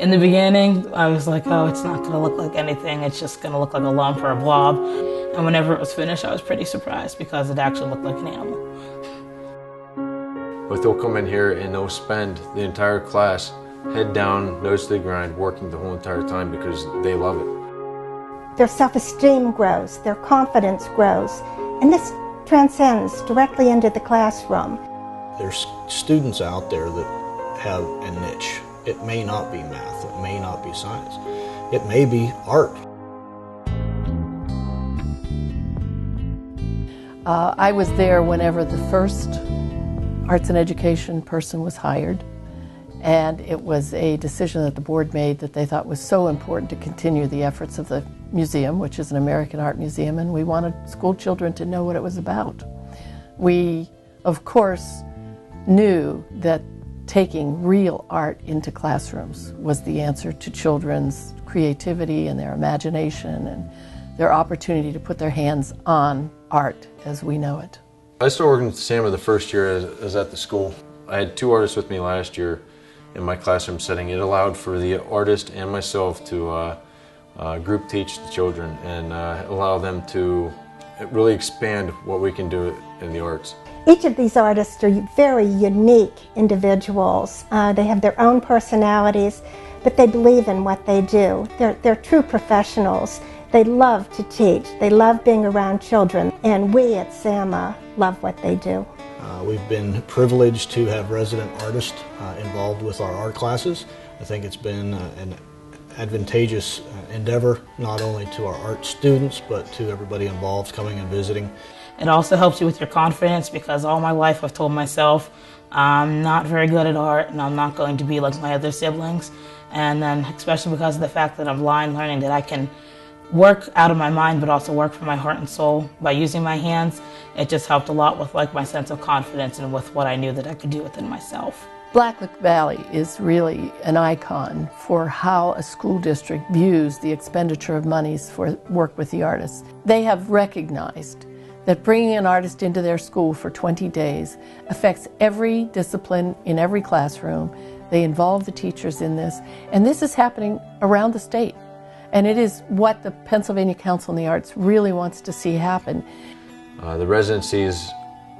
In the beginning, I was like, oh, it's not going to look like anything. It's just going to look like a lump or a blob. And whenever it was finished, I was pretty surprised because it actually looked like an animal. But they'll come in here and they'll spend the entire class head down, nose to the grind, working the whole entire time because they love it. Their self-esteem grows, their confidence grows, and this transcends directly into the classroom. There's students out there that have a niche. It may not be math, it may not be science, it may be art. I was there whenever the first arts and education person was hired, and it was a decision that the board made that they thought was so important to continue the efforts of the museum, which is an American art museum, and we wanted school children to know what it was about. We, of course, knew that taking real art into classrooms was the answer to children's creativity and their imagination and their opportunity to put their hands on art as we know it. I started working with Sam the first year I was at the school. I had 2 artists with me last year in my classroom setting. It allowed for the artist and myself to group teach the children and allow them to really expand what we can do in the arts. Each of these artists are very unique individuals. They have their own personalities, but they believe in what they do. They're true professionals. They love to teach. They love being around children, and we at SAMA love what they do. We've been privileged to have resident artists involved with our art classes. I think it's been an advantageous endeavor, not only to our art students, but to everybody involved coming and visiting. It also helps you with your confidence because all my life I've told myself I'm not very good at art and I'm not going to be like my other siblings. And then especially because of the fact that I'm blind, learning that I can work out of my mind but also work from my heart and soul by using my hands, it just helped a lot with like my sense of confidence and with what I knew that I could do within myself. Blacklick Valley is really an icon for how a school district views the expenditure of monies for work with the artists. They have recognized that bringing an artist into their school for 20 days affects every discipline in every classroom. They involve the teachers in this, and this is happening around the state. And it is what the Pennsylvania Council on the Arts really wants to see happen. The residencies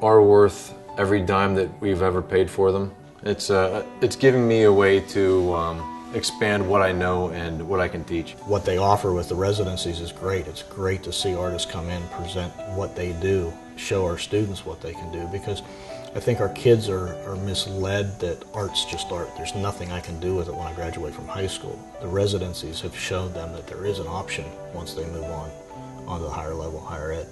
are worth every dime that we've ever paid for them. It's giving me a way to expand what I know and what I can teach. What they offer with the residencies is great. It's great to see artists come in, present what they do, show our students what they can do, because I think our kids are misled that art's just art. There's nothing I can do with it when I graduate from high school. The residencies have showed them that there is an option once they move on to the higher level, higher ed.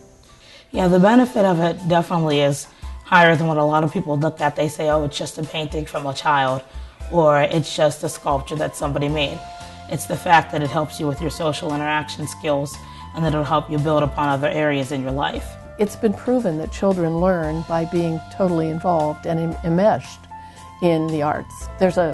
Yeah, the benefit of it definitely is higher than what a lot of people look at. They say, oh, it's just a painting from a child, or it's just a sculpture that somebody made. It's the fact that it helps you with your social interaction skills and that it'll help you build upon other areas in your life. It's been proven that children learn by being totally involved and enmeshed in the arts. There's a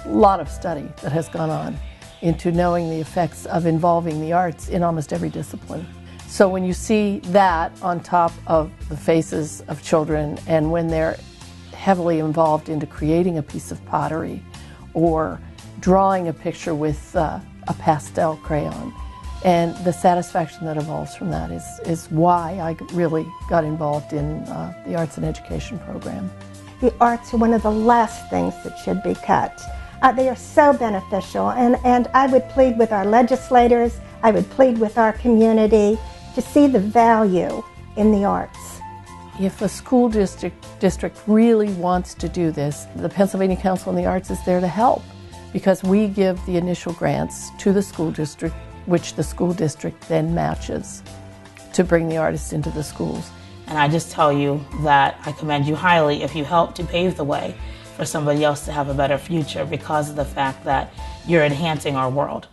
lot of study that has gone on into knowing the effects of involving the arts in almost every discipline. So when you see that on top of the faces of children, and when they're heavily involved into creating a piece of pottery or drawing a picture with a pastel crayon, and the satisfaction that evolves from that is why I really got involved in the arts and education program. The arts are one of the last things that should be cut. They are so beneficial, and I would plead with our legislators, I would plead with our community to see the value in the arts. If a school district really wants to do this, the Pennsylvania Council on the Arts is there to help, because we give the initial grants to the school district, which the school district then matches to bring the artists into the schools. And I just tell you that I commend you highly if you help to pave the way for somebody else to have a better future because of the fact that you're enhancing our world.